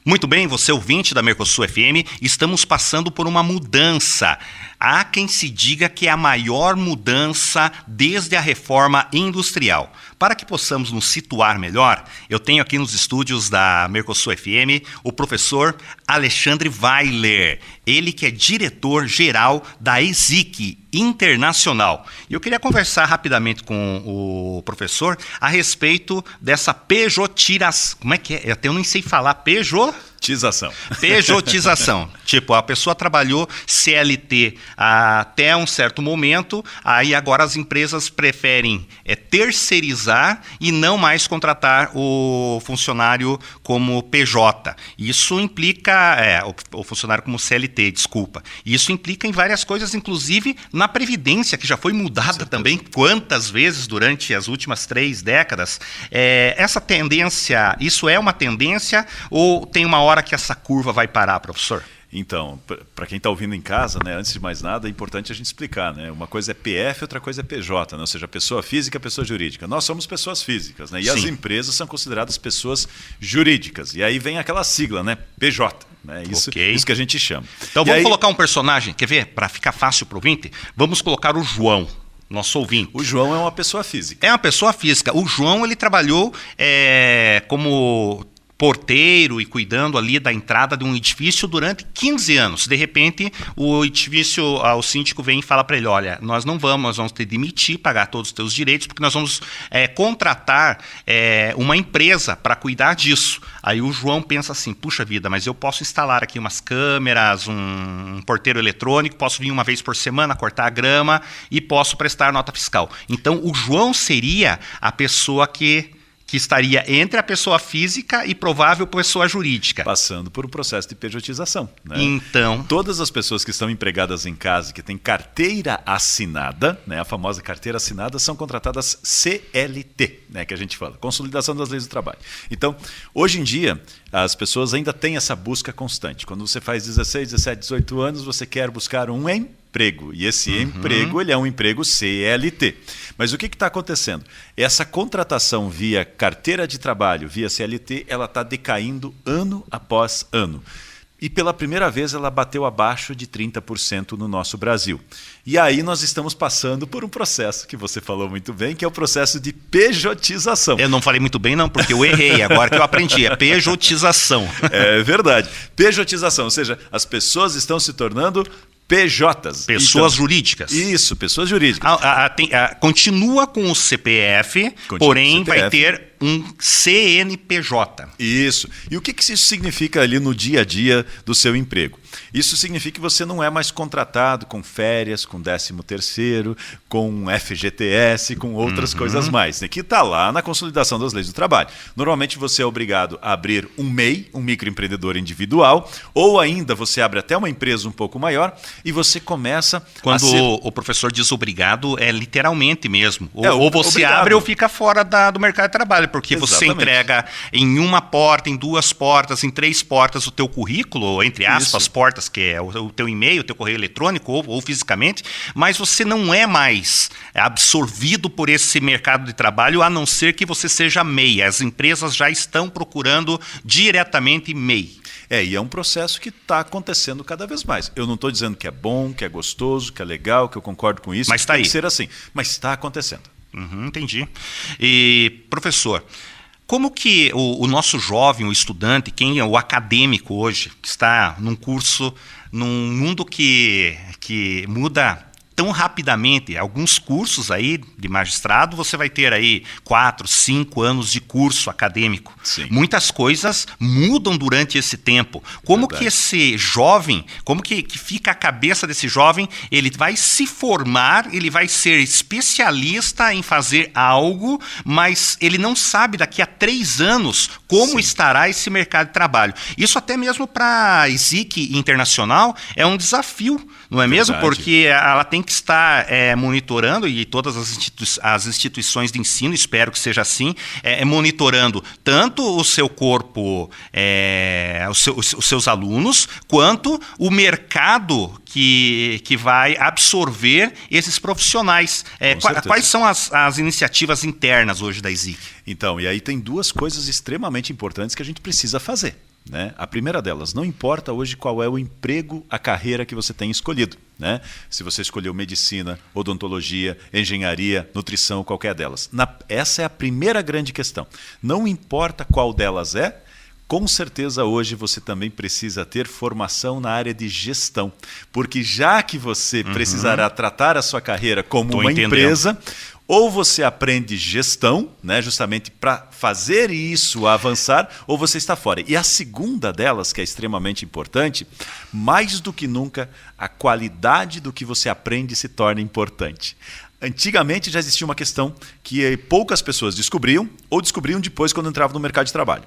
Muito bem, você ouvinte da Mercosul FM, estamos passando por uma mudança. Há quem se diga que é a maior mudança desde a reforma industrial. Para que possamos nos situar melhor, eu tenho aqui nos estúdios da Mercosul FM o professor Alexandre Weiler, ele que é diretor-geral da ESIC Internacional. E eu queria conversar rapidamente com o professor a respeito dessa pejotização. Como é que é? Eu nem sei falar. Pejotização. Tipo, a pessoa trabalhou CLT até um certo momento, aí agora as empresas preferem terceirizar e não mais contratar o funcionário como PJ. Isso implica, o funcionário como CLT, desculpa. Isso implica em várias coisas, inclusive na Previdência, que já foi mudada também quantas vezes durante as últimas 3 décadas. Essa tendência, isso é uma tendência ou tem uma hora que essa curva vai parar, professor? Então, para quem está ouvindo em casa, né, antes de mais nada, é importante a gente explicar, né? Uma coisa é PF, outra coisa é PJ, né? Ou seja, pessoa física, pessoa jurídica. Nós somos pessoas físicas, né? E as empresas são consideradas pessoas jurídicas. E aí vem aquela sigla, né? PJ. Né? Isso que a gente chama. Então vamos colocar um personagem, quer ver? Para ficar fácil para o ouvinte, vamos colocar o João. Nosso ouvinte. O João é uma pessoa física. É uma pessoa física. O João, ele trabalhou como porteiro e cuidando ali da entrada de um edifício durante 15 anos. De repente, o síndico vem e fala para ele, olha, nós vamos te demitir, pagar todos os teus direitos, porque nós vamos contratar uma empresa para cuidar disso. Aí o João pensa assim, puxa vida, mas eu posso instalar aqui umas câmeras, um porteiro eletrônico, posso vir uma vez por semana cortar a grama e posso prestar nota fiscal. Então, o João seria a pessoa que estaria entre a pessoa física e provável pessoa jurídica. Passando por um processo de pejotização. Né? Então, todas as pessoas que estão empregadas em casa, que têm carteira assinada, né, a famosa carteira assinada, são contratadas CLT, né, que a gente fala, Consolidação das Leis do Trabalho. Então, hoje em dia, as pessoas ainda têm essa busca constante. Quando você faz 16, 17, 18 anos, você quer buscar um emprego. E esse emprego, ele é um emprego CLT. Mas o que está acontecendo? Essa contratação via carteira de trabalho, via CLT, ela está decaindo ano após ano. E pela primeira vez ela bateu abaixo de 30% no nosso Brasil. E aí nós estamos passando por um processo que você falou muito bem, que é o processo de pejotização. Eu não falei muito bem não, porque eu errei, agora que eu aprendi, é pejotização. É verdade. Pejotização, ou seja, as pessoas estão se tornando PJs. Pessoas jurídicas. Isso, pessoas jurídicas. Continua com o CPF, porém vai ter um CNPJ. Isso. E o que isso significa ali no dia a dia do seu emprego? Isso significa que você não é mais contratado com férias, com 13º, com FGTS, com outras coisas mais, né? Que está lá na Consolidação das Leis do Trabalho. Normalmente você é obrigado a abrir um MEI, um microempreendedor individual, ou ainda você abre até uma empresa um pouco maior e você começa Quando o professor diz obrigado, é literalmente mesmo. Ou você abre ou fica fora do mercado de trabalho, porque você entrega em uma porta, em 2 portas, em 3 portas o teu currículo, ou entre aspas, portas, que é o teu e-mail, o teu correio eletrônico ou fisicamente, mas você não é mais absorvido por esse mercado de trabalho, a não ser que você seja MEI. As empresas já estão procurando diretamente MEI. E é um processo que está acontecendo cada vez mais. Eu não estou dizendo que é bom, que é gostoso, que é legal, que eu concordo com isso, mas tem que ser assim. Mas está acontecendo. Entendi. E, professor, como que o nosso jovem, o estudante, quem é o acadêmico hoje, que está num curso, num mundo que muda tão rapidamente, alguns cursos aí de magistrado, você vai ter aí 4, 5 anos de curso acadêmico. Sim. Muitas coisas mudam durante esse tempo. Como que esse jovem, como que fica a cabeça desse jovem, ele vai se formar, ele vai ser especialista em fazer algo, mas ele não sabe daqui a 3 anos como estará esse mercado de trabalho. Isso até mesmo para a ESIC Internacional é um desafio, não é mesmo? Porque ela tem que estar monitorando, e todas as instituições de ensino, espero que seja assim, monitorando tanto o seu corpo, os seus alunos, quanto o mercado que vai absorver esses profissionais. Quais são as iniciativas internas hoje da ESIC? Então, e aí tem 2 coisas extremamente importantes que a gente precisa fazer. né? A primeira delas, não importa hoje qual é o emprego, a carreira que você tem escolhido, né? Se você escolheu medicina, odontologia, engenharia, nutrição, qualquer delas. Essa é a primeira grande questão. Não importa qual delas é, com certeza hoje você também precisa ter formação na área de gestão, porque já que você precisará tratar a sua carreira como uma empresa, ou você aprende gestão, né, justamente para fazer isso avançar, ou você está fora. E a segunda delas, que é extremamente importante, mais do que nunca, a qualidade do que você aprende se torna importante. Antigamente já existia uma questão que poucas pessoas descobriam, ou descobriam depois quando entravam no mercado de trabalho.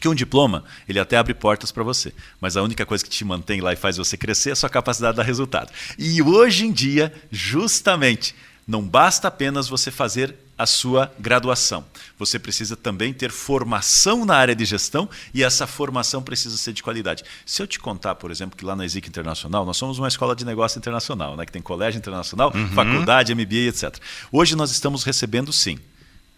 Que um diploma, ele até abre portas para você, mas a única coisa que te mantém lá e faz você crescer é a sua capacidade de dar resultado. E hoje em dia, justamente, não basta apenas você fazer a sua graduação. Você precisa também ter formação na área de gestão e essa formação precisa ser de qualidade. Se eu te contar, por exemplo, que lá na ESIC Internacional, nós somos uma escola de negócio internacional, né, que tem colégio internacional, faculdade, MBA, etc. Hoje nós estamos recebendo, sim,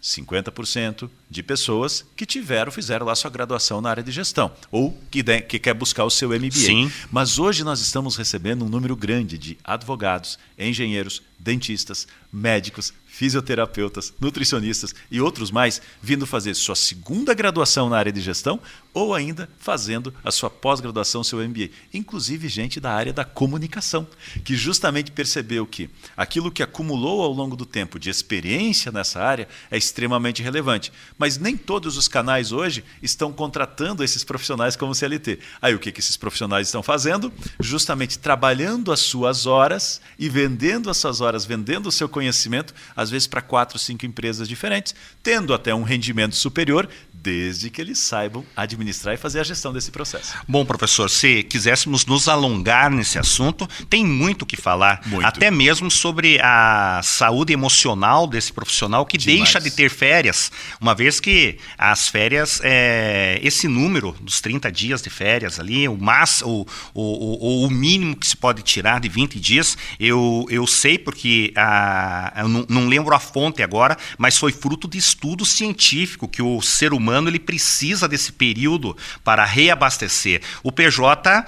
50% de pessoas que fizeram lá sua graduação na área de gestão ou que quer buscar o seu MBA. Sim. Mas hoje nós estamos recebendo um número grande de advogados, engenheiros, dentistas, médicos, fisioterapeutas, nutricionistas e outros mais vindo fazer sua segunda graduação na área de gestão ou ainda fazendo a sua pós-graduação, seu MBA. Inclusive gente da área da comunicação, que justamente percebeu que aquilo que acumulou ao longo do tempo de experiência nessa área é extremamente relevante. Mas nem todos os canais hoje estão contratando esses profissionais como CLT. Aí o que esses profissionais estão fazendo? Justamente trabalhando as suas horas e vendendo as suas horas, vendendo o seu conhecimento, às vezes para 4, 5 empresas diferentes, tendo até um rendimento superior, desde que eles saibam administrar e fazer a gestão desse processo. Bom, professor, se quiséssemos nos alongar nesse assunto, tem muito o que falar, até mesmo sobre a saúde emocional desse profissional que deixa de ter férias, uma vez que as férias, esse número dos 30 dias de férias ali, o mínimo que se pode tirar de 20 dias, eu sei porque, eu não lembro a fonte agora, mas foi fruto de estudo científico que o ser humano ele precisa desse período para reabastecer. O PJ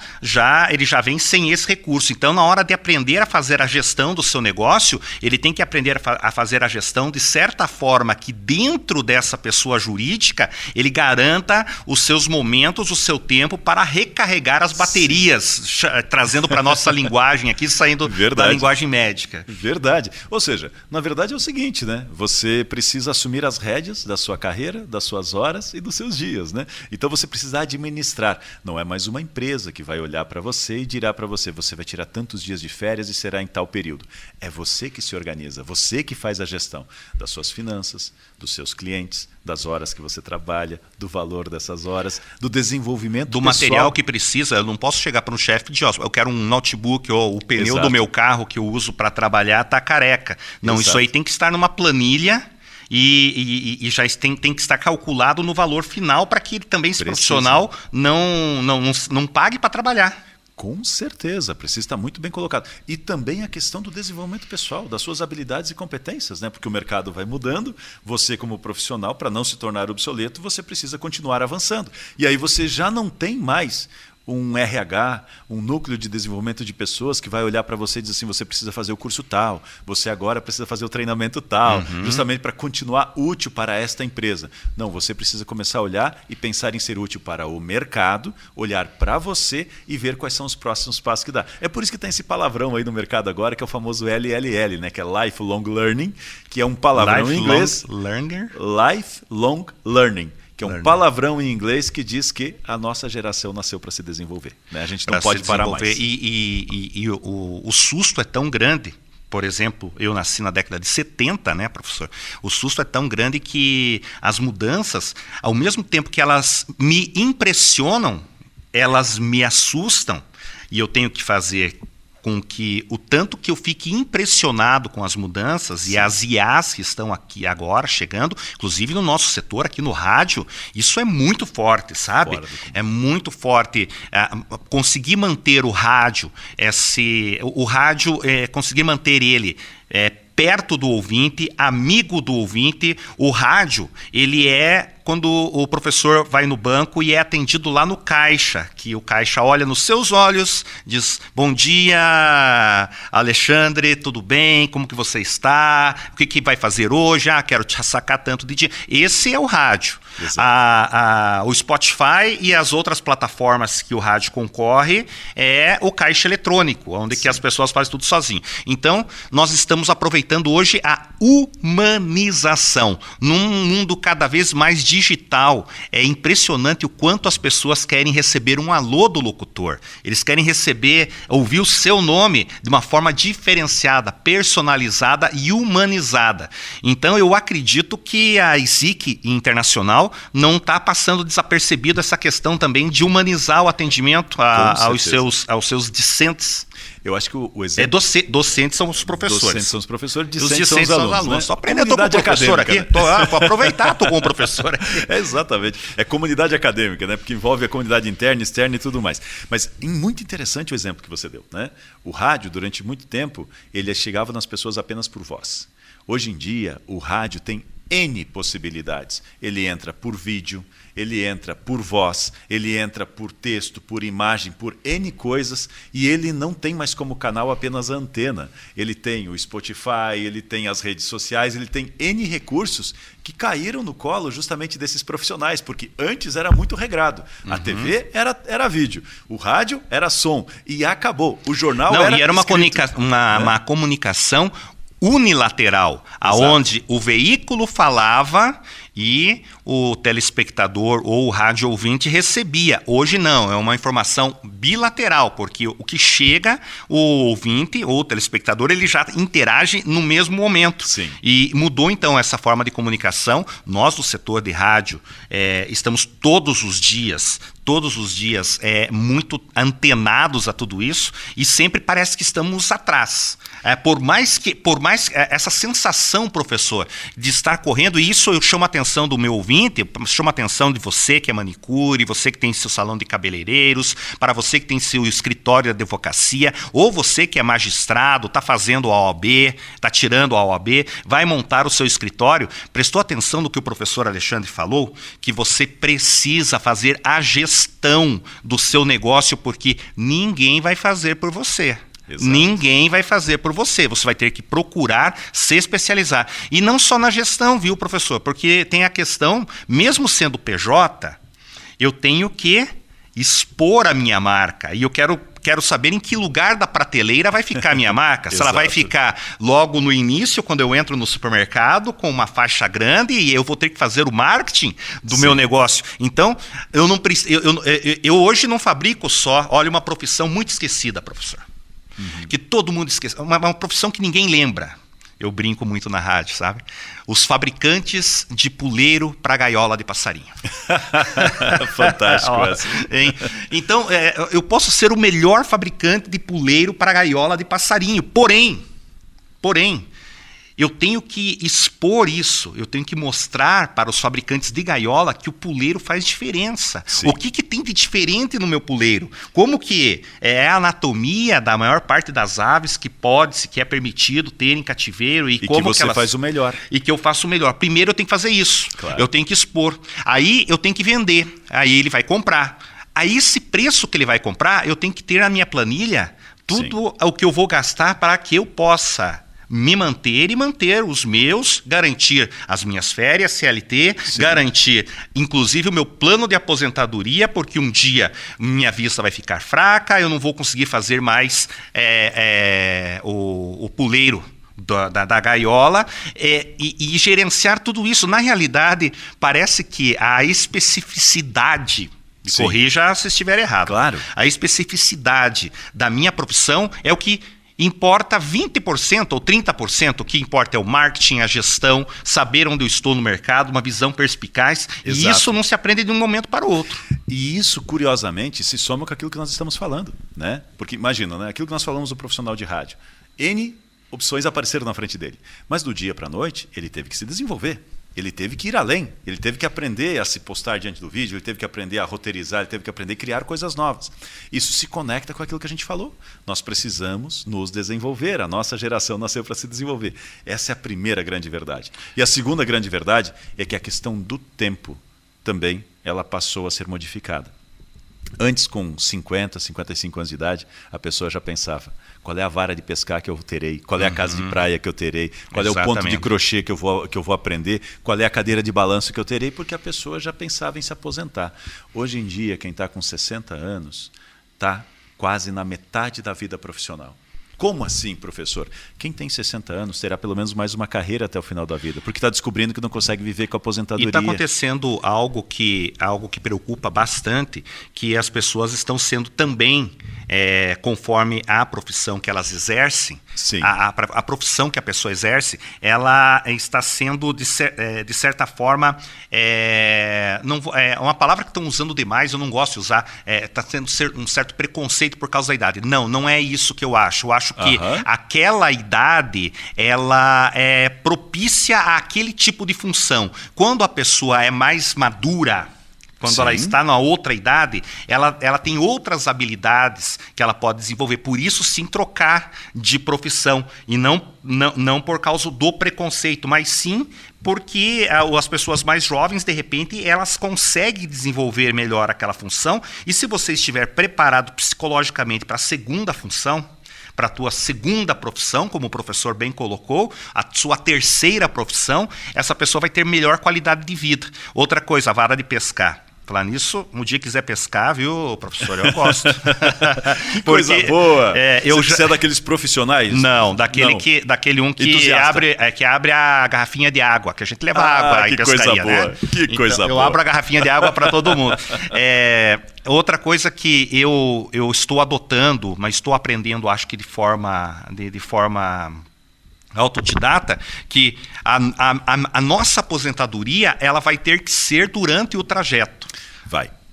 ele já vem sem esse recurso. Então, na hora de aprender a fazer a gestão do seu negócio, ele tem que aprender a fazer a gestão de certa forma que dentro dessa pessoa jurídica, ele garanta os seus momentos, o seu tempo para recarregar as baterias, trazendo para a nossa linguagem aqui, saindo da linguagem médica. Verdade. Ou seja, na verdade é o seguinte, né? Você precisa assumir as rédeas da sua carreira, das suas horas e dos seus dias, né? Então você precisa administrar. Não é mais uma empresa que vai olhar para você e dirá para você, você vai tirar tantos dias de férias e será em tal período. É você que se organiza, você que faz a gestão das suas finanças, dos seus clientes, das horas que você trabalha, do valor dessas horas, do desenvolvimento do pessoal. Material que precisa. Eu não posso chegar para um chefe de eu quero um notebook ou o pneu do meu carro que eu uso para trabalhar está careca. Não, isso aí tem que estar numa planilha e já tem que estar calculado no valor final para que também esse profissional não pague para trabalhar. Com certeza, precisa estar muito bem colocado. E também a questão do desenvolvimento pessoal, das suas habilidades e competências, né? Porque o mercado vai mudando, você como profissional, para não se tornar obsoleto, você precisa continuar avançando. E aí você já não tem mais um RH, um núcleo de desenvolvimento de pessoas que vai olhar para você e dizer assim, você precisa fazer o curso tal, você agora precisa fazer o treinamento tal, justamente para continuar útil para esta empresa. Não, você precisa começar a olhar e pensar em ser útil para o mercado, olhar para você e ver quais são os próximos passos que dá. É por isso que tem esse palavrão aí no mercado agora, que é o famoso LLL, né? Que é Lifelong Learning, que é um palavrão em inglês. Lifelong Learning. Que é um palavrão em inglês que diz que a nossa geração nasceu para se desenvolver, né? A gente não pode parar mais. E o susto é tão grande. Por exemplo, eu nasci na década de 70, né, professor? O susto é tão grande que as mudanças, ao mesmo tempo que elas me impressionam, elas me assustam. E eu tenho que fazer com que o tanto que eu fique impressionado com as mudanças e as IAs que estão aqui agora chegando, inclusive no nosso setor, aqui no rádio, isso é muito forte, sabe? É muito forte. Conseguir manter o rádio, conseguir manter ele perto do ouvinte, amigo do ouvinte. O rádio, ele é quando o professor vai no banco e é atendido lá no caixa, que o caixa olha nos seus olhos, diz: bom dia, Alexandre, tudo bem? Como que você está? O que vai fazer hoje? Quero te sacar tanto de dia. Esse é o rádio. O Spotify e as outras plataformas que o rádio concorre é o caixa eletrônico, onde que as pessoas fazem tudo sozinho. Então, nós estamos aproveitando hoje a humanização. Num mundo cada vez mais digital, é impressionante o quanto as pessoas querem receber um alô do locutor. Eles querem ouvir o seu nome de uma forma diferenciada, personalizada e humanizada. Então, eu acredito que a ISIC Internacional não está passando desapercebido essa questão também de humanizar o atendimento aos seus discentes. Eu acho que o exemplo... Docentes são os professores. Docentes são os professores, discentes são os alunos. Né? Só aprender, estou com o professor aqui. Vou aproveitar, estou com o professor aqui. Exatamente. É comunidade acadêmica, né? Porque envolve a comunidade interna, externa e tudo mais. Mas muito interessante o exemplo que você deu. Né? O rádio, durante muito tempo, ele chegava nas pessoas apenas por voz. Hoje em dia, o rádio tem N possibilidades. Ele entra por vídeo, ele entra por voz, ele entra por texto, por imagem, por N coisas, e ele não tem mais como canal apenas a antena. Ele tem o Spotify, ele tem as redes sociais, ele tem N recursos que caíram no colo justamente desses profissionais, porque antes era muito regrado. A TV era vídeo, o rádio era som, e acabou. O jornal era uma comunicação unilateral, aonde o veículo falava e o telespectador ou o rádio ouvinte recebia. Hoje não, é uma informação bilateral, porque o que chega, o ouvinte ou o telespectador, ele já interage no mesmo momento. Sim. E mudou então essa forma de comunicação. Nós do setor de rádio estamos todos os dias muito antenados a tudo isso e sempre parece que estamos atrás. Por mais essa sensação, professor, de estar correndo, e isso eu chamo a atenção do meu ouvinte, chamo a atenção de você que é manicure, você que tem seu salão de cabeleireiros, para você que tem seu escritório de advocacia, ou você que é magistrado, está fazendo a OAB, está tirando a OAB, vai montar o seu escritório. Prestou atenção no que o professor Alexandre falou? Que você precisa fazer a gestão do seu negócio, porque ninguém vai fazer por você. Exato. Ninguém vai fazer por você. Você vai ter que procurar se especializar. E não só na gestão, viu, professor? Porque tem a questão, mesmo sendo PJ, eu tenho que expor a minha marca. E eu quero saber em que lugar da prateleira vai ficar a minha marca. Se ela vai ficar logo no início, quando eu entro no supermercado, com uma faixa grande, e eu vou ter que fazer o marketing do meu negócio. Então, eu hoje não fabrico só... Olha, uma profissão muito esquecida, professor. Que todo mundo esquece. Uma profissão que ninguém lembra. Eu brinco muito na rádio, sabe? Os fabricantes de puleiro para gaiola de passarinho. Fantástico essa. Então, eu posso ser o melhor fabricante de puleiro para gaiola de passarinho. Porém, eu tenho que expor isso, eu tenho que mostrar para os fabricantes de gaiola que o puleiro faz diferença. Sim. O que tem de diferente no meu puleiro? Como que é a anatomia da maior parte das aves que é permitido ter em cativeiro e como que você faz o melhor. E que eu faço o melhor. Primeiro eu tenho que fazer isso, claro. Eu tenho que expor. Aí eu tenho que vender, aí ele vai comprar. Aí esse preço que ele vai comprar, eu tenho que ter na minha planilha tudo o que eu vou gastar para que eu possa me manter e manter os meus, garantir as minhas férias, CLT, garantir inclusive o meu plano de aposentadoria, porque um dia minha vista vai ficar fraca, eu não vou conseguir fazer mais o puleiro da gaiola e gerenciar tudo isso. Na realidade, parece que a especificidade, corrija se estiver errado, claro. A especificidade da minha profissão é o que importa 20% ou 30%, o que importa é o marketing, a gestão, saber onde eu estou no mercado, uma visão perspicaz. Exato. E isso não se aprende de um momento para o outro. E isso, curiosamente, se soma com aquilo que nós estamos falando, né? Porque imagina, né? Aquilo que nós falamos do profissional de rádio. N opções apareceram na frente dele. Mas do dia para a noite, ele teve que se desenvolver. Ele teve que ir além, ele teve que aprender a se postar diante do vídeo, ele teve que aprender a roteirizar, ele teve que aprender a criar coisas novas. Isso se conecta com aquilo que a gente falou. Nós precisamos nos desenvolver, a nossa geração nasceu para se desenvolver. Essa é a primeira grande verdade. E a segunda grande verdade é que a questão do tempo também ela passou a ser modificada. Antes, com 50, 55 anos de idade, a pessoa já pensava: qual é a vara de pescar que eu terei? Qual é a casa de praia que eu terei? Qual é o ponto de crochê que eu vou aprender? Qual é a cadeira de balanço que eu terei? Porque a pessoa já pensava em se aposentar. Hoje em dia, quem está com 60 anos está quase na metade da vida profissional. Como assim, professor? Quem tem 60 anos terá pelo menos mais uma carreira até o final da vida, porque está descobrindo que não consegue viver com a aposentadoria. E está acontecendo algo que preocupa bastante, que as pessoas estão sendo também, conforme a profissão que elas exercem, a profissão que a pessoa exerce, ela está sendo, de certa forma, uma palavra que estão usando demais, eu não gosto de usar, está tendo um certo preconceito por causa da idade. Não é isso que eu acho. Eu acho que aquela idade, ela é propícia àquele tipo de função. Quando a pessoa é mais madura, quando ela está na outra idade, ela tem outras habilidades que ela pode desenvolver. Por isso, sim, trocar de profissão. E não por causa do preconceito, mas sim porque as pessoas mais jovens, de repente, elas conseguem desenvolver melhor aquela função. E se você estiver preparado psicologicamente para a segunda função, para a tua segunda profissão, como o professor bem colocou, a sua terceira profissão, essa pessoa vai ter melhor qualidade de vida. Outra coisa, a vara de pescar. Falar nisso, um dia quiser pescar, viu, professor? Eu gosto. Que coisa boa! Você é daqueles profissionais? Não, daquele um que abre a garrafinha de água, que a gente leva água em pescaria, coisa boa. Né? Que coisa boa! Eu abro a garrafinha de água para todo mundo. Outra coisa que eu estou adotando, mas estou aprendendo, acho que de forma autodidata, que a nossa aposentadoria ela vai ter que ser durante o trajeto.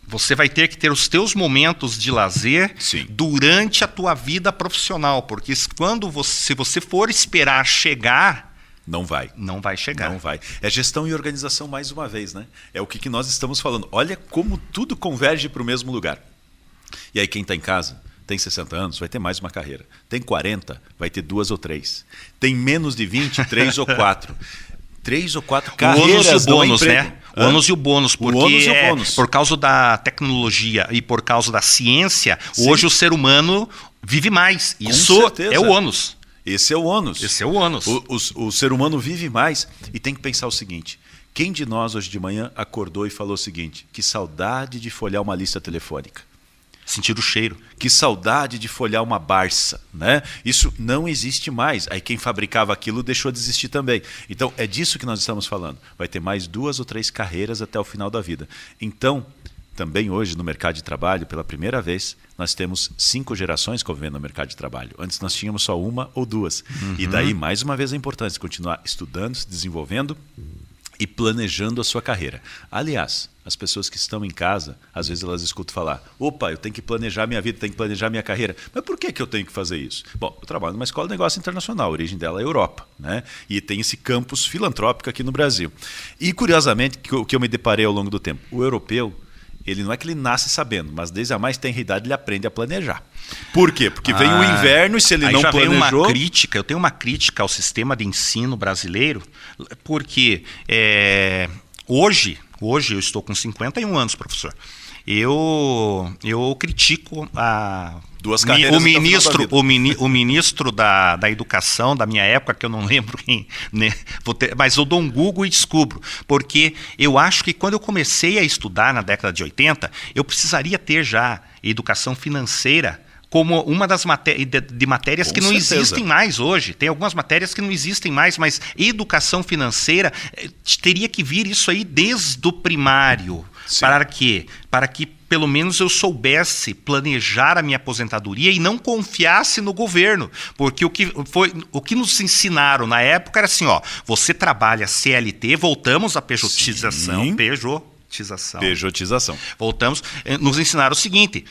Você vai ter que ter os teus momentos de lazer durante a tua vida profissional, porque se você for esperar chegar, não vai chegar. Não vai. É gestão e organização mais uma vez, né? É o que nós estamos falando. Olha como tudo converge para o mesmo lugar. E aí quem está em casa tem 60 anos, vai ter mais uma carreira. Tem 40, vai ter 2 ou 3. Tem menos de 20, 3 ou 4. 3 ou 4 carreiras. O ônus e o bônus, né? O ônus e o bônus, porque por causa da tecnologia e por causa da ciência, hoje o ser humano vive mais. Isso é o ônus. Esse é o ônus. Esse é o ônus. O ser humano vive mais e tem que pensar o seguinte: quem de nós hoje de manhã acordou e falou o seguinte: que saudade de folhear uma lista telefônica? Sentir o cheiro. Que saudade de folhear uma Barça, né? Isso não existe mais. Aí quem fabricava aquilo deixou de existir também. Então é disso que nós estamos falando. Vai ter mais 2 ou 3 carreiras até o final da vida. Então, também hoje no mercado de trabalho, pela primeira vez, nós temos 5 gerações convivendo no mercado de trabalho. Antes nós tínhamos só 1 ou 2. E daí, mais uma vez, a importância de continuar estudando, se desenvolvendo e planejando a sua carreira. Aliás, as pessoas que estão em casa, às vezes elas escutam falar: opa, eu tenho que planejar minha vida, tenho que planejar minha carreira. Mas por que eu tenho que fazer isso? Bom, eu trabalho numa escola de negócio internacional, a origem dela é a Europa, né? E tem esse campus filantrópico aqui no Brasil. E, curiosamente, o que eu me deparei ao longo do tempo, o europeu, ele não é que ele nasce sabendo, mas desde a mais tenra idade ele aprende a planejar. Por quê? Porque vem o inverno e se ele não planejou... Eu tenho uma crítica ao sistema de ensino brasileiro, porque hoje eu estou com 51 anos, professor. Eu critico o ministro da Educação da minha época, que eu não lembro quem, né, mas eu dou um Google e descubro, porque eu acho que quando eu comecei a estudar na década de 80, eu precisaria ter já educação financeira como uma das matérias que não existem mais hoje. Tem algumas matérias que não existem mais, mas educação financeira teria que vir isso aí desde o primário. Para quê? Para que pelo menos eu soubesse planejar a minha aposentadoria e não confiasse no governo. Porque o que nos ensinaram na época era assim, você trabalha CLT, voltamos à pejotização. Pejotização. Pejotização. Voltamos, nos ensinaram o seguinte,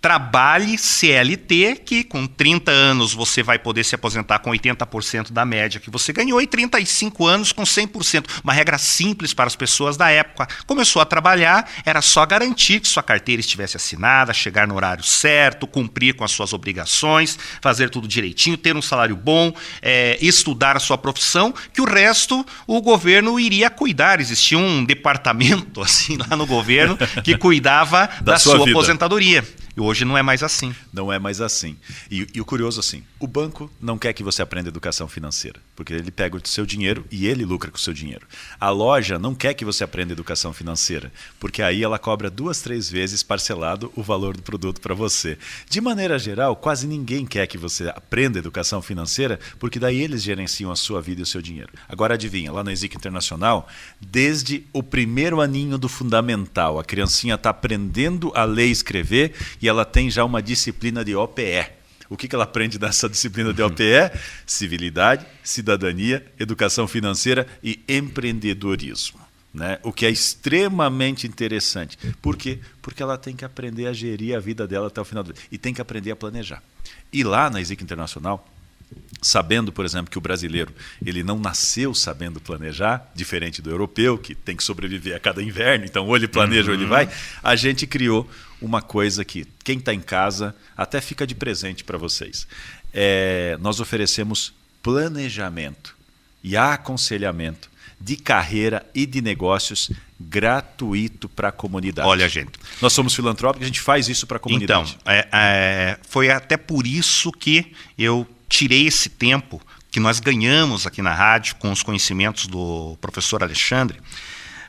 trabalhe CLT, que com 30 anos você vai poder se aposentar com 80% da média que você ganhou, e 35 anos com 100%. Uma regra simples para as pessoas da época. Começou a trabalhar, era só garantir que sua carteira estivesse assinada, chegar no horário certo, cumprir com as suas obrigações, fazer tudo direitinho, ter um salário bom, estudar a sua profissão, que o resto o governo iria cuidar. Existia um departamento assim lá no governo que cuidava da sua aposentadoria. E hoje não é mais assim. Não é mais assim. E o curioso assim, o banco não quer que você aprenda educação financeira, porque ele pega o seu dinheiro e ele lucra com o seu dinheiro. A loja não quer que você aprenda educação financeira, porque aí ela cobra 2, 3 vezes parcelado o valor do produto para você. De maneira geral, quase ninguém quer que você aprenda educação financeira, porque daí eles gerenciam a sua vida e o seu dinheiro. Agora adivinha, lá na ESIC Internacional, desde o primeiro aninho do fundamental, a criancinha está aprendendo a ler e escrever e ela tem já uma disciplina de OPE. O que ela aprende nessa disciplina de OPE? Civilidade, cidadania, educação financeira e empreendedorismo. Né? O que é extremamente interessante. Por quê? Porque ela tem que aprender a gerir a vida dela até o final do dia. E tem que aprender a planejar. E lá na ESIC Internacional, sabendo, por exemplo, que o brasileiro ele não nasceu sabendo planejar, diferente do europeu, que tem que sobreviver a cada inverno, então ou ele planeja ou ele vai, a gente criou uma coisa que quem está em casa até fica de presente para vocês. Nós oferecemos planejamento e aconselhamento de carreira e de negócios gratuito para a comunidade. Olha, gente, nós somos filantrópicos, a gente faz isso para a comunidade. Então, foi até por isso que eu tirei esse tempo que nós ganhamos aqui na rádio com os conhecimentos do professor Alexandre,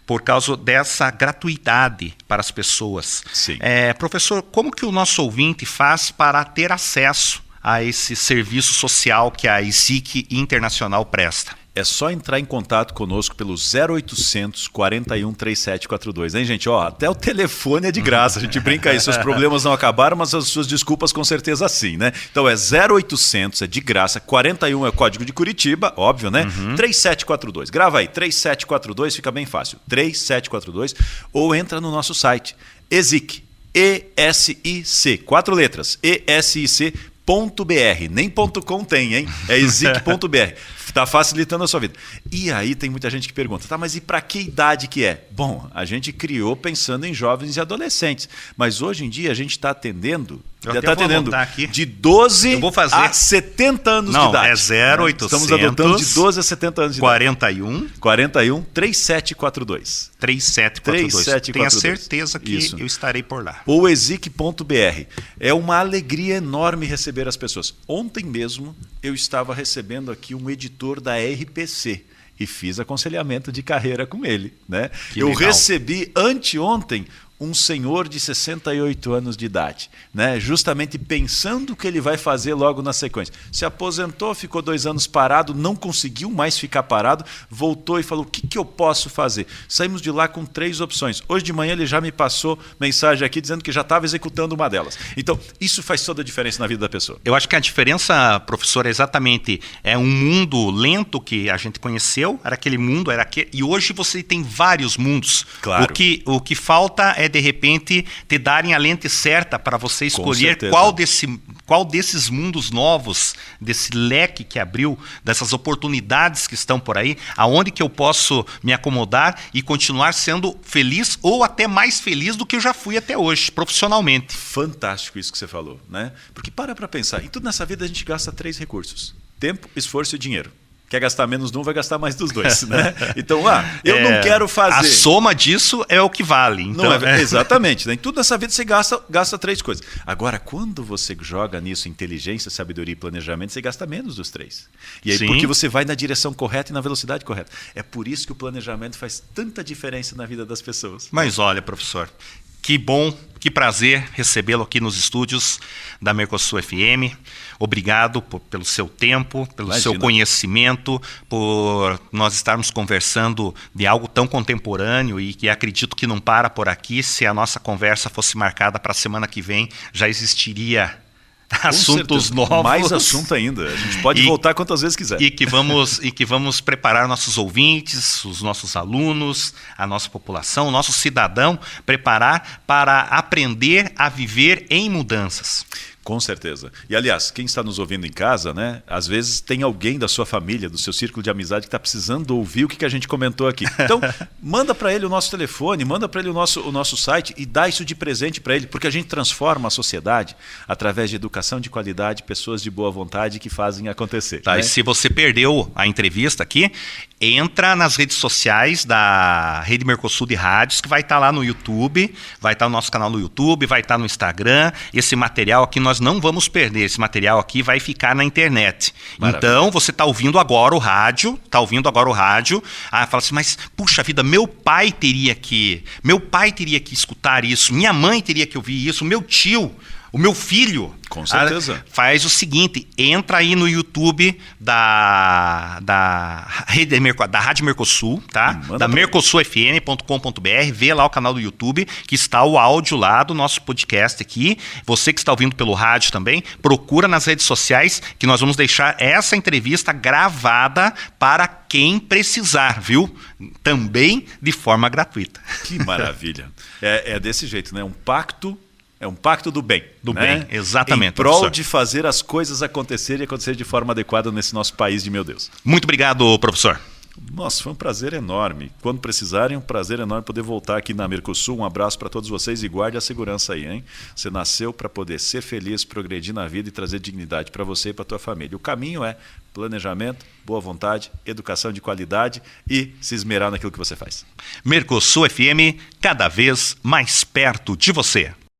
por causa dessa gratuidade para as pessoas. Sim. Professor, como que o nosso ouvinte faz para ter acesso a esse serviço social que a ESIC Internacional presta? É só entrar em contato conosco pelo 0800 41 3742. Hein, gente? Ó, até o telefone é de graça. A gente brinca aí. Seus problemas não acabaram, mas as suas desculpas com certeza sim, né? Então é 0800, é de graça. 41 é o código de Curitiba, óbvio, né? 3742. Grava aí, 3742, fica bem fácil. 3742. Ou entra no nosso site, ESIC, ESIC, 4 letras, ESIC.br. Nem .com tem, hein? É ESIC.br. Está facilitando a sua vida. E aí tem muita gente que pergunta, tá, mas e para que idade que é? Bom, a gente criou pensando em jovens e adolescentes, mas hoje em dia a gente está atendendo, de 12 a 70 anos de idade. É 0800. Estamos adotando de 12 a 70 anos de idade. 41 3742. 3742. Tenha certeza que eu estarei por lá. Ou esic.br. É uma alegria enorme receber as pessoas. Ontem mesmo eu estava recebendo aqui um editor da RPC e fiz aconselhamento de carreira com ele, né? Eu recebi anteontem um senhor de 68 anos de idade, né? Justamente pensando o que ele vai fazer logo na sequência. Se aposentou, ficou 2 anos parado, não conseguiu mais ficar parado, voltou e falou, o que eu posso fazer? Saímos de lá com 3 opções. Hoje de manhã ele já me passou mensagem aqui dizendo que já estava executando uma delas. Então, isso faz toda a diferença na vida da pessoa. Eu acho que a diferença, professor, é exatamente um mundo lento que a gente conheceu, era aquele mundo, e hoje você tem vários mundos. Claro. O que falta é, de repente, te darem a lente certa para você escolher qual desses mundos novos, desse leque que abriu, dessas oportunidades que estão por aí, aonde que eu posso me acomodar e continuar sendo feliz ou até mais feliz do que eu já fui até hoje, profissionalmente. Fantástico isso que você falou, né? Porque para pensar, em tudo nessa vida a gente gasta 3 recursos: tempo, esforço e dinheiro. Quer gastar menos de um, vai gastar mais dos 2, né? Então, eu não quero fazer. A soma disso é o que vale. Então, não exatamente. Né? Em tudo nessa vida você gasta 3 coisas. Agora, quando você joga nisso inteligência, sabedoria e planejamento, você gasta menos dos 3. E aí, Sim. Porque você vai na direção correta e na velocidade correta. É por isso que o planejamento faz tanta diferença na vida das pessoas. Mas olha, professor, que bom, que prazer recebê-lo aqui nos estúdios da Mercosul FM. Obrigado pelo seu tempo, pelo seu conhecimento, por nós estarmos conversando de algo tão contemporâneo e que acredito que não para por aqui. Se a nossa conversa fosse marcada para a semana que vem, já existiria assuntos novos. Mais assunto ainda. A gente pode voltar quantas vezes quiser. E que vamos preparar nossos ouvintes, os nossos alunos, a nossa população, o nosso cidadão, preparar para aprender a viver em mudanças. Com certeza. E, aliás, quem está nos ouvindo em casa, né? Às vezes tem alguém da sua família, do seu círculo de amizade que está precisando ouvir o que a gente comentou aqui. Então, manda para ele o nosso telefone, manda para ele o nosso site e dá isso de presente para ele, porque a gente transforma a sociedade através de educação de qualidade, pessoas de boa vontade que fazem acontecer. Tá, né? E se você perdeu a entrevista aqui, entra nas redes sociais da Rede Mercosul de Rádios, que vai estar lá no YouTube, vai estar no nosso canal no YouTube, vai estar no Instagram. Esse material aqui nós não vamos perder, esse material aqui vai ficar na internet. Maravilha. Então, você está ouvindo agora o rádio, fala assim, mas, puxa vida, meu pai teria que escutar isso, minha mãe teria que ouvir isso, meu tio, o meu filho. Com certeza. Faz o seguinte, entra aí no YouTube da Rádio Mercosul, tá? Da mercosulfm.com.br, vê lá o canal do YouTube, que está o áudio lá do nosso podcast aqui. Você que está ouvindo pelo rádio também, procura nas redes sociais, que nós vamos deixar essa entrevista gravada para quem precisar, viu? Também de forma gratuita. Que maravilha. É desse jeito, né? É um pacto do bem. Do bem, exatamente. Em prol de fazer as coisas acontecerem e acontecer de forma adequada nesse nosso país de meu Deus. Muito obrigado, professor. Nossa, foi um prazer enorme. Quando precisarem, um prazer enorme poder voltar aqui na Mercosul. Um abraço para todos vocês e guarde a segurança aí, hein? Você nasceu para poder ser feliz, progredir na vida e trazer dignidade para você e para a tua família. O caminho é planejamento, boa vontade, educação de qualidade e se esmerar naquilo que você faz. Mercosul FM, cada vez mais perto de você.